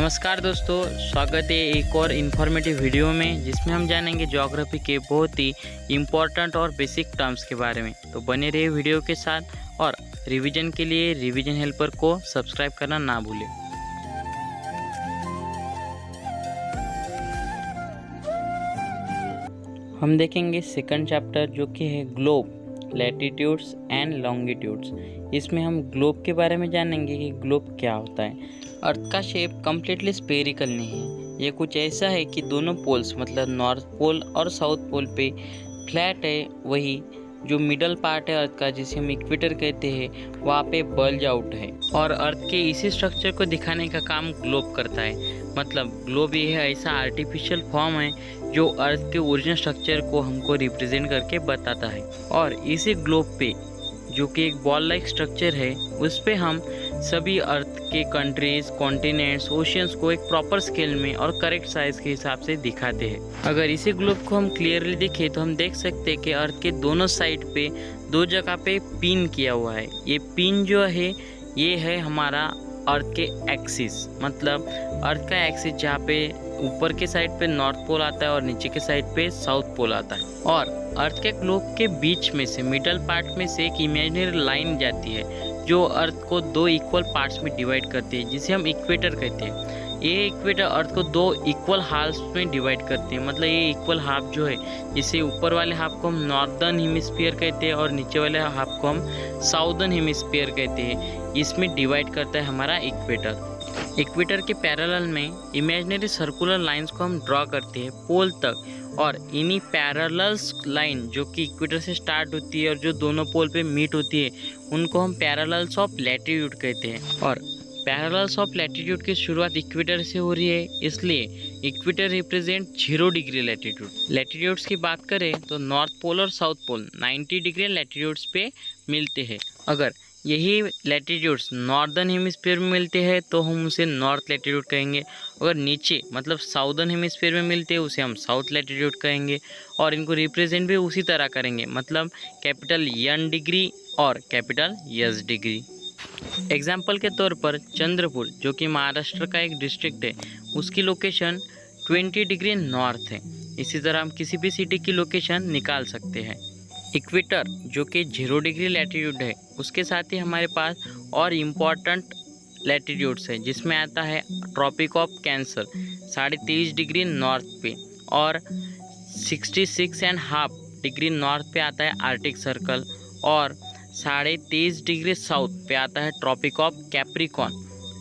नमस्कार दोस्तों, स्वागत है एक और इन्फॉर्मेटिव वीडियो में जिसमें हम जानेंगे ज्योग्राफी के बहुत ही इम्पोर्टेंट और बेसिक टर्म्स के बारे में। तो बने रहिए वीडियो के साथ और रिवीजन के लिए रिवीजन हेल्पर को सब्सक्राइब करना ना भूलें। हम देखेंगे सेकंड चैप्टर जो कि है ग्लोब, लैटिट्यूड्स एंड लॉन्गिट्यूड्स। इसमें हम ग्लोब के बारे में जानेंगे कि ग्लोब क्या होता है। अर्थ का शेप कम्प्लीटली स्फेरिकल नहीं है, ये कुछ ऐसा है कि दोनों पोल्स मतलब नॉर्थ पोल और साउथ पोल पे फ्लैट है। वही जो मिडल पार्ट है अर्थ का, जिसे हम इक्वेटर कहते हैं, वहाँ पे बल्ज आउट है। और अर्थ के इसी स्ट्रक्चर को दिखाने का काम ग्लोब करता है। मतलब ग्लोब ये है ऐसा आर्टिफिशियल फॉर्म है जो अर्थ के ओरिजिनल स्ट्रक्चर को हमको रिप्रेजेंट करके बताता है। और इसी ग्लोब पे जो कि एक बॉल लाइक स्ट्रक्चर है, उस पे हम सभी अर्थ के कंट्रीज, कॉन्टिनेंट्स, ओशियंस को एक प्रॉपर स्केल में और करेक्ट साइज के हिसाब से दिखाते हैं। अगर इसी ग्लोब को हम क्लियरली देखें तो हम देख सकते हैं कि अर्थ के दोनों साइड पे दो जगह पे पिन किया हुआ है। ये पिन जो है ये है हमारा अर्थ के एक्सिस, मतलब अर्थ का एक्सिस जहाँ पे ऊपर के साइड पे नॉर्थ पोल आता है और नीचे के साइड पे साउथ पोल आता है। और अर्थ के ग्लोब के बीच में से मिडल पार्ट में से एक इमेजिनरी लाइन जाती है जो अर्थ को दो इक्वल पार्ट्स में डिवाइड करती है, जिसे हम इक्वेटर कहते हैं। ये इक्वेटर अर्थ को दो इक्वल हाफ्स में डिवाइड करते हैं। मतलब ये इक्वल हाफ जो है, जिसे ऊपर वाले हाफ को हम नॉर्दर्न हेमिस्फीयर कहते हैं और नीचे वाले हाफ को हम साउदर्न हेमिस्फीयर कहते हैं, इसमें डिवाइड करता है हमारा इक्वेटर। इक्वेटर के पैरेलल में इमेजिनरी सर्कुलर लाइंस को हम ड्रॉ करते हैं पोल तक। और इन्हीं पैरेलल्स लाइन जो कि इक्वेटर से स्टार्ट होती है और जो दोनों पोल पे मीट होती है, उनको हम पैरेलल्स ऑफ लैटिट्यूड कहते हैं। और पैरेलल्स ऑफ लैटिट्यूड की शुरुआत इक्वेटर से हो रही है, इसलिए equator represent 0 degree latitude. Latitudes की बात करें तो नॉर्थ पोल और साउथ पोल 90 डिग्री लैटिट्यूड्स पे मिलते हैं। अगर यही लैटिट्यूड्स नॉर्दर्न हेमिस्फीयर में मिलते हैं तो हम उसे नॉर्थ लैटिट्यूड कहेंगे। अगर नीचे मतलब साउदर्न हेमिस्फीयर में मिलते हैं उसे हम साउथ लैटिट्यूड कहेंगे। और इनको रिप्रेजेंट भी उसी तरह करेंगे, मतलब कैपिटल N डिग्री और कैपिटल S डिग्री। एग्जाम्पल के तौर पर चंद्रपुर जो कि महाराष्ट्र का एक डिस्ट्रिक्ट है, उसकी लोकेशन 20 डिग्री नॉर्थ है। इसी तरह हम किसी भी सिटी की लोकेशन निकाल सकते हैं। इक्वेटर जो कि 0 डिग्री लैटिट्यूड है, उसके साथ ही हमारे पास और इम्पॉर्टेंट लैटिट्यूड्स है, जिसमें आता है tropic of cancer 23.5 degree north पे, और 66.5 डिग्री नॉर्थ पे आता है आर्टिक सर्कल, और 23.5 डिग्री साउथ पे आता है ट्रॉपिक ऑफ कैप्रिकॉन,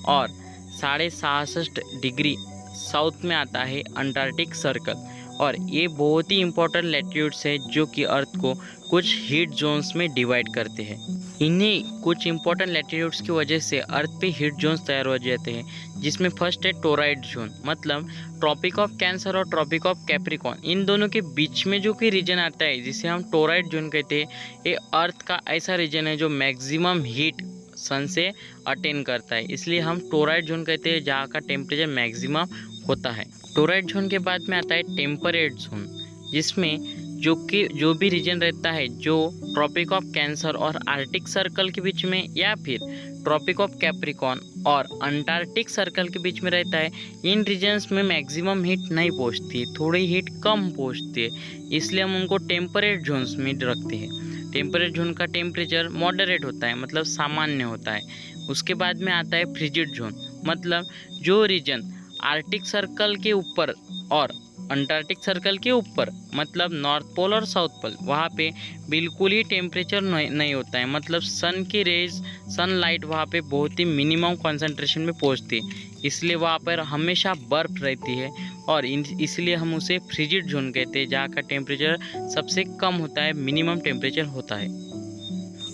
और 66.5 डिग्री साउथ में आता है अंटार्कटिक सर्कल। और ये बहुत ही इंपॉर्टेंट लैटिट्यूड्स है जो कि अर्थ को कुछ हीट जोन्स में डिवाइड करते हैं। इन्हीं कुछ इंपॉर्टेंट लैटिट्यूड्स की वजह से अर्थ पे हीट जोन्स तैयार हो जाते हैं, जिसमें फर्स्ट है टोराइड जोन। मतलब ट्रॉपिक ऑफ कैंसर और ट्रॉपिक ऑफ कैप्रिकॉन, इन दोनों के बीच में जो कि रीजन आता है जिसे हम टोराइड जोन कहते हैं, ये अर्थ का ऐसा रीजन है जो मैक्सिमम हीट सन से अटेन करता है, इसलिए हम टोराइड जोन कहते हैं, जहाँ का टेम्परेचर मैक्सिमम होता है। टोराइड जोन के बाद में आता है टेम्परेट जोन, जिसमें जो भी रीजन रहता है जो ट्रॉपिक ऑफ कैंसर और आर्टिक सर्कल के बीच में, या फिर ट्रॉपिक ऑफ कैप्रिकॉन और अंटार्कटिक सर्कल के बीच में रहता है, इन रीजन्स में मैक्सिमम हीट नहीं पहुँचती है, थोड़ी हीट कम पहुँचती है, इसलिए हम उनको टेम्परेट जोन्स में रखते हैं। टेम्परेट जोन का टेम्परेचर मॉडरेट होता है, मतलब सामान्य होता है। उसके बाद में आता है फ्रिजिड जोन, मतलब जो रीजन आर्टिक सर्कल के ऊपर और अंटार्कटिक सर्कल के ऊपर, मतलब नॉर्थ पोल और साउथ पोल, वहाँ पे बिल्कुल ही टेम्परेचर नहीं होता है। मतलब सन की रेज, सनलाइट वहाँ पे बहुत ही मिनिमम कंसंट्रेशन में पहुँचती है, इसलिए वहाँ पर हमेशा बर्फ रहती है। और इसलिए हम उसे फ्रिजिड जोन कहते हैं, जहाँ का टेम्परेचर सबसे कम होता है, मिनिमम टेम्परेचर होता है।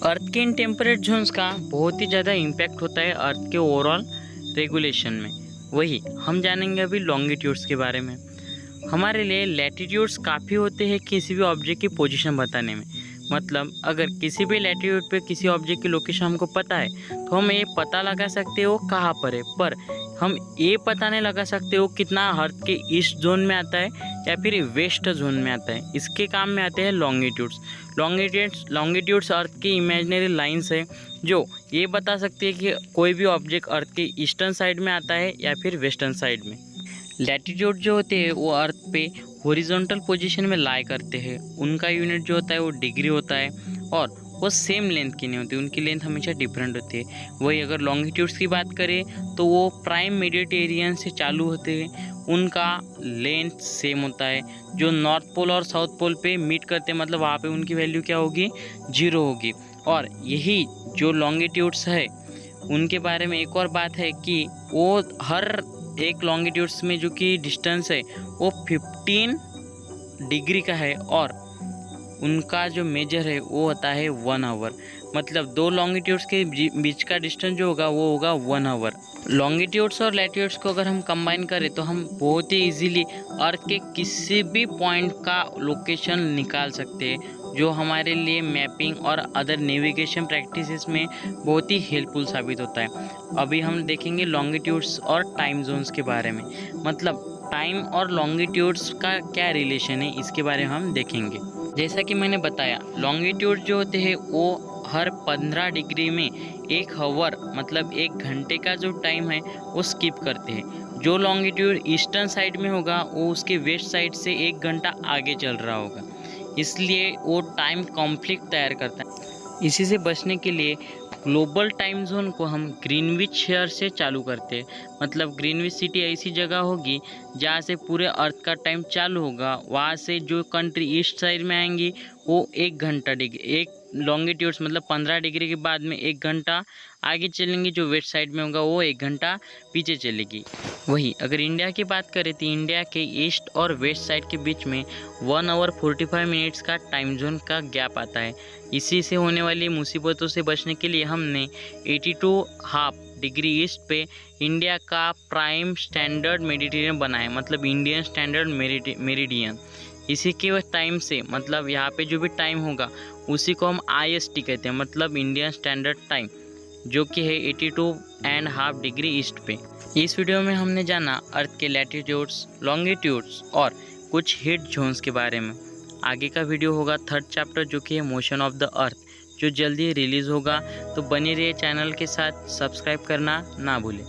अर्थ के इन टेम्परेट जोन्स का बहुत ही ज़्यादा इम्पैक्ट होता है अर्थ के ओवरऑल रेगुलेशन में। वही हम जानेंगे अभी लॉन्गिट्यूड्स के बारे में। हमारे लिए लैटिट्यूड्स काफ़ी होते हैं किसी भी ऑब्जेक्ट की पोजीशन बताने में। मतलब अगर किसी भी लैटिट्यूड पे किसी ऑब्जेक्ट की लोकेशन हमको पता है तो हम ये पता लगा सकते हो कहाँ पर है, पर हम ये पता नहीं लगा सकते हो कितना अर्थ के ईस्ट जोन में आता है या फिर वेस्ट जोन में आता है। इसके काम में आते हैं लॉन्गिट्यूड्स। लॉन्गिट्यूड्स अर्थ की इमेजिनरी लाइंस है जो ये बता सकती है कि कोई भी ऑब्जेक्ट अर्थ के ईस्टर्न साइड में आता है या फिर वेस्टर्न साइड में। लैटिट्यूड जो होते हैं वो अर्थ पे हॉरिजॉन्टल पोजीशन में लाई करते हैं। उनका यूनिट जो होता है वो डिग्री होता है और वो सेम लेंथ की नहीं होती, उनकी लेंथ हमेशा डिफरेंट होती है। वही अगर लॉन्गिट्यूड्स की बात करें तो वो प्राइम मेडिटेरियन से चालू होते हैं, उनका लेंथ सेम होता है। जो नॉर्थ पोल और साउथ पोल पे मीट करते हैं मतलब वहाँ पे उनकी वैल्यू क्या होगी, 0 होगी। और यही जो लॉन्गिट्यूड्स है उनके बारे में एक और बात है कि वो हर एक लॉन्गिट्यूड्स में जो कि डिस्टेंस है वो 15 डिग्री का है और उनका जो मेजर है वो होता है 1 आवर। मतलब 2 लॉन्गिट्यूड्स के बीच का डिस्टेंस जो होगा वो होगा 1 आवर। लॉन्गिट्यूड्स और लैटिट्यूड्स को अगर हम कंबाइन करें तो हम बहुत ही इजीली अर्थ के किसी भी पॉइंट का लोकेशन निकाल सकते हैं, जो हमारे लिए मैपिंग और अदर नेविगेशन प्रैक्टिसेस में बहुत ही हेल्पफुल साबित होता है। अभी हम देखेंगे लॉन्गिट्यूड्स और टाइम जोन्स के बारे में, मतलब टाइम और लॉन्गिट्यूड्स का क्या रिलेशन है इसके बारे में हम देखेंगे। जैसा कि मैंने बताया, लॉन्गिट्यूड जो होते हैं वो हर 15 डिग्री में 1 आवर मतलब 1 घंटे का जो टाइम है वो स्किप करते हैं। जो लॉन्गिट्यूड ईस्टर्न साइड में होगा वो उसके वेस्ट साइड से 1 घंटा आगे चल रहा होगा, इसलिए वो टाइम कॉन्फ्लिक्ट तैयार करता है। इसी से बचने के लिए ग्लोबल टाइम जोन को हम ग्रीनविच शहर से चालू करते हैं। मतलब ग्रीनविच सिटी ऐसी जगह होगी जहाँ से पूरे अर्थ का टाइम चालू होगा। वहाँ से जो कंट्री ईस्ट साइड में आएंगी वो 1 घंटा एक लॉन्गिट्यूड्स मतलब 15 डिग्री के बाद में 1 घंटा आगे चलेंगी, जो वेस्ट साइड में होगा वो 1 घंटा पीछे चलेगी। वही अगर इंडिया की बात करें तो इंडिया के ईस्ट और वेस्ट साइड के बीच में 1 आवर 45 मिनट्स का टाइम जोन का गैप आता है। इसी से होने वाली मुसीबतों से बचने के लिए हमने 82.5 डिग्री ईस्ट पे इंडिया का प्राइम स्टैंडर्ड मेडिटेरियन बनाया, मतलब इंडियन स्टैंडर्ड मेरिडियन। इसी के टाइम से मतलब यहाँ पे जो भी टाइम होगा उसी को हम IST कहते हैं, मतलब इंडियन स्टैंडर्ड टाइम, जो कि है 82.5 डिग्री ईस्ट पे। इस वीडियो में हमने जाना अर्थ के लैटिट्यूड्स, लॉन्गिट्यूड्स और कुछ हीट जोन्स के बारे में। आगे का वीडियो होगा 3rd चैप्टर जो कि है मोशन ऑफ द अर्थ, जो जल्दी रिलीज़ होगा। तो बने रहिए चैनल के साथ, सब्सक्राइब करना ना भूलें।